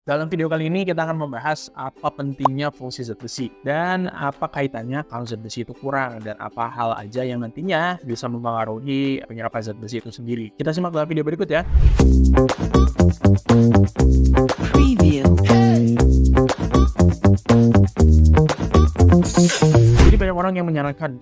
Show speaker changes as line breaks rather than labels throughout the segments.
Dalam video kali ini kita akan membahas apa pentingnya fungsi zat besi dan apa kaitannya kalau zat besi itu kurang dan apa hal aja yang nantinya bisa mempengaruhi penyerapan zat besi itu sendiri. Kita simak dalam video berikut ya.
Preview.
Jadi banyak orang yang menyarankan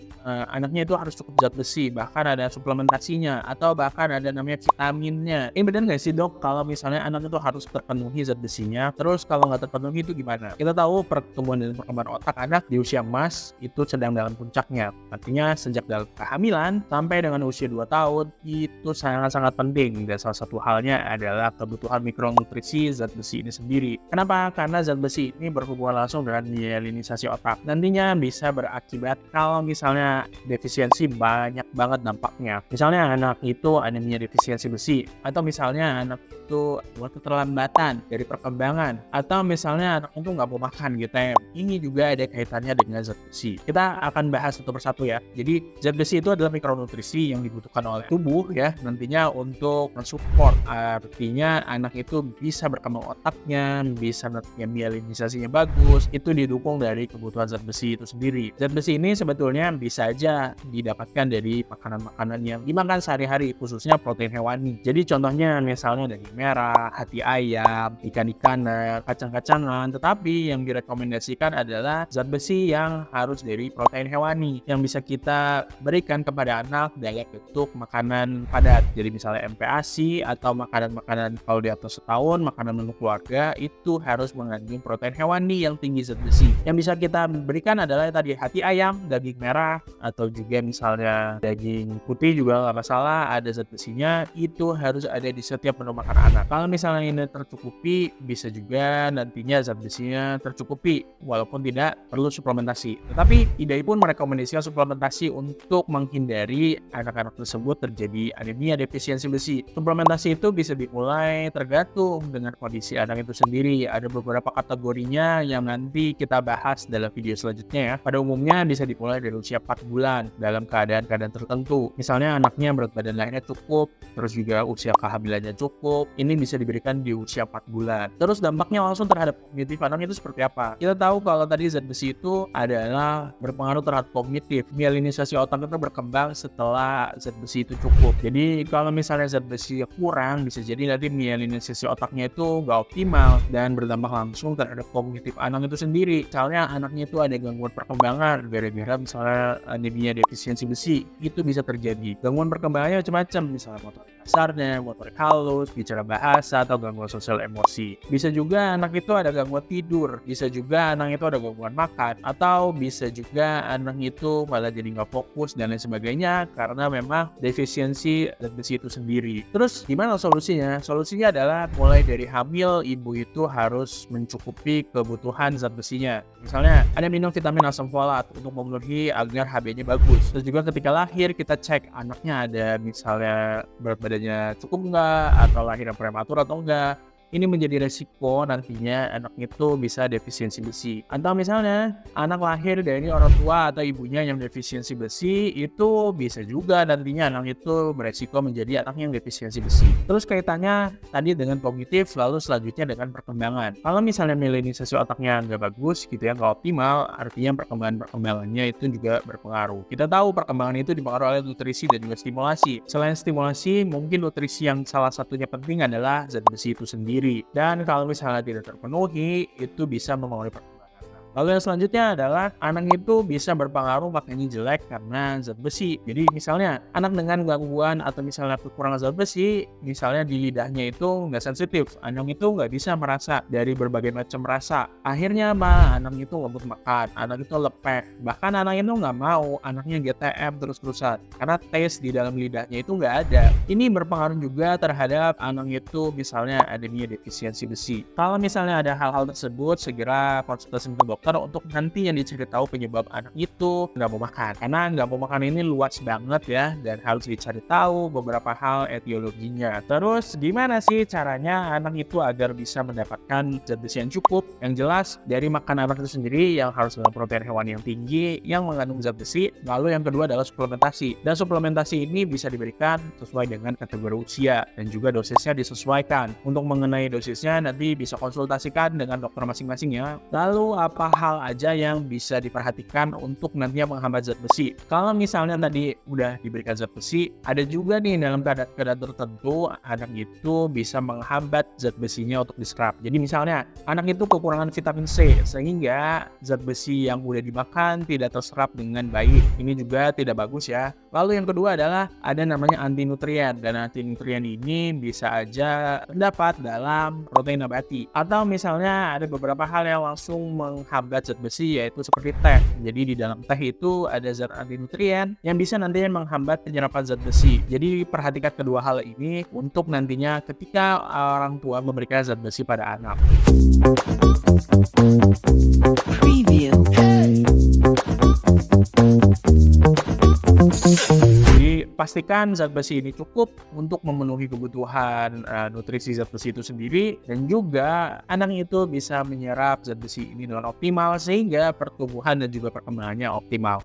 anaknya itu harus cukup zat besi, bahkan ada suplementasinya atau bahkan ada namanya vitaminnya. Ini benar nggak sih dok kalau misalnya anak itu harus terpenuhi zat besinya? Terus kalau nggak terpenuhi itu gimana? Kita tahu pertumbuhan dan perkembangan otak anak di usia emas itu sedang dalam puncaknya. Artinya sejak dalam kehamilan sampai dengan usia 2 tahun itu sangat-sangat penting. Dan salah satu halnya adalah kebutuhan mikronutrisi zat besi ini sendiri. Kenapa? Karena zat besi ini berhubungan langsung dengan mielinisasi otak. Nantinya bisa berakibat kalau misalnya defisiensi banyak banget dampaknya. Misalnya anak itu anemia defisiensi besi, atau misalnya anak itu buat keterlambatan dari perkembangan, atau misalnya anak itu nggak mau makan gitu ya. Ini juga ada kaitannya dengan zat besi. Kita akan bahas satu persatu ya. Jadi zat besi itu adalah mikronutrisi yang dibutuhkan oleh tubuh ya nantinya untuk mensupport. Artinya anak itu bisa berkembang otaknya, bisa nantinya mielinisasinya bagus. Itu didukung dari kebutuhan zat besi itu sendiri. Zat besi ini sebetulnya bisa aja didapatkan dari makanan-makanan yang dimakan sehari-hari, khususnya protein hewani. Jadi contohnya misalnya daging merah, hati ayam, ikan-ikanan, kacang-kacangan. Tetapi yang direkomendasikan adalah zat besi yang harus dari protein hewani yang bisa kita berikan kepada anak dalam bentuk makanan padat. Jadi misalnya MPASI atau makanan-makanan kalau di atas setahun, makanan menu keluarga itu harus mengandung protein hewani yang tinggi zat besi. Yang bisa kita berikan adalah tadi hati ayam, daging merah, atau juga misalnya daging putih juga nggak masalah, ada zat besinya, itu harus ada di setiap menu makan anak. Kalau misalnya ini tercukupi, bisa juga nantinya zat besinya tercukupi, walaupun tidak perlu suplementasi. Tetapi IDAI pun merekomendasikan suplementasi untuk menghindari anak-anak tersebut terjadi anemia defisiensi besi. Suplementasi itu bisa dimulai tergantung dengan kondisi anak itu sendiri. Ada beberapa kategorinya yang nanti kita bahas dalam video selanjutnya ya. Pada umumnya bisa dimulai dari usia 4 bulan dalam keadaan-keadaan tertentu. Misalnya anaknya berat badan lahirnya cukup, terus juga usia kehamilannya cukup. Ini bisa diberikan di usia 4 bulan. Terus dampaknya langsung terhadap kognitif anak itu seperti apa? Kita tahu kalau tadi zat besi itu adalah berpengaruh terhadap kognitif. Mielinisasi otak itu berkembang setelah zat besi itu cukup. Jadi kalau misalnya zat besi kurang, bisa jadi nanti mielinisasi otaknya itu nggak optimal dan berdampak langsung terhadap kognitif anak itu sendiri. Misalnya anaknya itu ada gangguan perkembangan gara-gara misalnya anemia defisiensi besi, itu bisa terjadi. Gangguan perkembangannya macam-macam, misalnya motorik kasarnya, motorik halus, bicara bahasa, atau gangguan sosial emosi. Bisa juga anak itu ada gangguan tidur, bisa juga anak itu ada gangguan makan, atau bisa juga anak itu malah jadi nggak fokus dan lain sebagainya karena memang defisiensi zat besi itu sendiri. Terus gimana solusinya? Solusinya adalah mulai dari hamil, ibu itu harus mencukupi kebutuhan zat besinya. Misalnya ada minum vitamin asam folat untuk memenuhi agar HB-nya bagus. Terus juga ketika lahir kita cek anaknya ada misalnya berat badannya cukup enggak, atau lahiran prematur atau enggak. Ini menjadi resiko nantinya anak itu bisa defisiensi besi. Atau misalnya anak lahir dari orang tua atau ibunya yang defisiensi besi, itu bisa juga nantinya anak itu beresiko menjadi anak yang defisiensi besi. Terus kaitannya tadi dengan kognitif, lalu selanjutnya dengan perkembangan. Kalau misalnya mielinisasi otaknya nggak bagus gitu ya, nggak optimal, artinya perkembangannya itu juga berpengaruh. Kita tahu perkembangan itu dipengaruhi oleh nutrisi dan juga stimulasi. Selain stimulasi, mungkin nutrisi yang salah satunya penting adalah zat besi itu sendiri. Dan kalau misalnya tidak terpenuhi, itu bisa mempengaruhi perkembangan. Lalu yang selanjutnya adalah anak itu bisa berpengaruh makanya jelek karena zat besi. Jadi misalnya anak dengan gangguan atau misalnya kekurangan zat besi, misalnya di lidahnya itu nggak sensitif, anak itu nggak bisa merasa dari berbagai macam rasa. Akhirnya anak itu nggak butuh makan, anak itu lepek, bahkan anak itu nggak mau, anaknya GTM terus-terusan karena taste di dalam lidahnya itu nggak ada. Ini berpengaruh juga terhadap anak itu misalnya anemia defisiensi besi. Kalau misalnya ada hal-hal tersebut, segera konsultasi ke dokter dokter untuk nantinya dicari tahu penyebab anak itu nggak mau makan. Karena nggak mau makan ini luas banget ya, dan harus dicari tahu beberapa hal etiologinya. Terus gimana sih caranya anak itu agar bisa mendapatkan zat besi yang cukup? Yang jelas dari makan anak itu sendiri yang harus dengan protein hewan yang tinggi yang mengandung zat besi. Lalu yang kedua adalah suplementasi. Dan suplementasi ini bisa diberikan sesuai dengan kategori usia dan juga dosisnya disesuaikan. Untuk mengenai dosisnya nanti bisa konsultasikan dengan dokter masing-masing ya. Lalu apa hal aja yang bisa diperhatikan untuk nantinya menghambat zat besi? Kalau misalnya tadi udah diberikan zat besi, ada juga nih dalam keadaan tertentu anak itu bisa menghambat zat besinya untuk diserap. Jadi misalnya anak itu kekurangan vitamin C sehingga zat besi yang udah dimakan tidak terserap dengan baik. Ini juga tidak bagus ya. Lalu yang kedua adalah ada namanya anti nutrien, dan anti nutrien ini bisa aja terdapat dalam protein nabati. Atau misalnya ada beberapa hal yang langsung menghambat zat besi, yaitu seperti teh. Jadi di dalam teh itu ada zat anti nutrien yang bisa nantinya menghambat penyerapan zat besi. Jadi perhatikan kedua hal ini untuk nantinya ketika orang tua memberikan zat besi pada anak.
Preview.
Jadi pastikan zat besi ini cukup untuk memenuhi kebutuhan nutrisi zat besi itu sendiri, dan juga anak itu bisa menyerap zat besi ini dengan optimal sehingga pertumbuhan dan juga perkembangannya optimal.